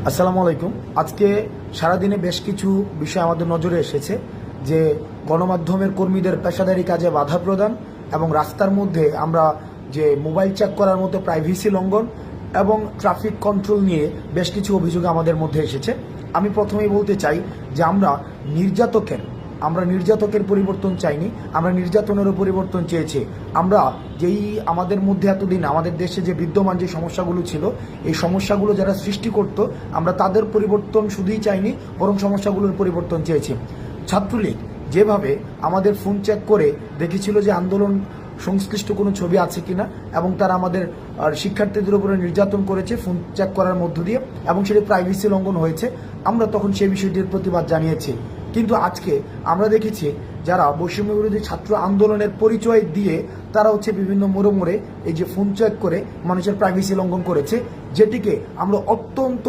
আসসালামু আলাইকুম। আজকে সারাদিনে বেশ কিছু বিষয় আমাদের নজরে এসেছে যে গণমাধ্যমের কর্মীদের পেশাদারি কাজে বাধা প্রদান এবং রাস্তার মধ্যে আমরা যে মোবাইল চেক করার মতো প্রাইভেসি লঙ্ঘন এবং ট্রাফিক কন্ট্রোল নিয়ে বেশ কিছু অভিযোগ আমাদের মধ্যে এসেছে। আমি প্রথমেই বলতে চাই যে আমরা নির্যাতকের পরিবর্তন চাইনি, আমরা নির্যাতনেরও পরিবর্তন চেয়েছি। আমরা যেই আমাদের মধ্যে এতদিন আমাদের দেশে যে বিদ্যমান যে সমস্যাগুলো ছিল, এই সমস্যাগুলো যারা সৃষ্টি করত, আমরা তাদের পরিবর্তন শুধুই চাইনি, বরং সমস্যাগুলোর পরিবর্তন চেয়েছি। ছাত্রলীগ যেভাবে আমাদের ফোন চেক করে দেখেছিল যে আন্দোলন সংশ্লিষ্ট কোনো ছবি আছে কিনা, এবং তারা আমাদের শিক্ষার্থীদের উপরে নির্যাতন করেছে ফোন চেক করার মধ্য দিয়ে, এবং সেটি প্রাইভেসি লঙ্ঘন হয়েছে, আমরা তখন সেই বিষয়টির প্রতিবাদ জানিয়েছি। কিন্তু আজকে আমরা দেখেছি যারা বৈষম্য বিরোধী ছাত্র আন্দোলনের পরিচয় দিয়ে তারা বিভিন্ন মোড়ে এই যে ফোন চেক করে মানুষের প্রাইভেসি লঙ্ঘন করেছে, যেটিকে আমরা অত্যন্ত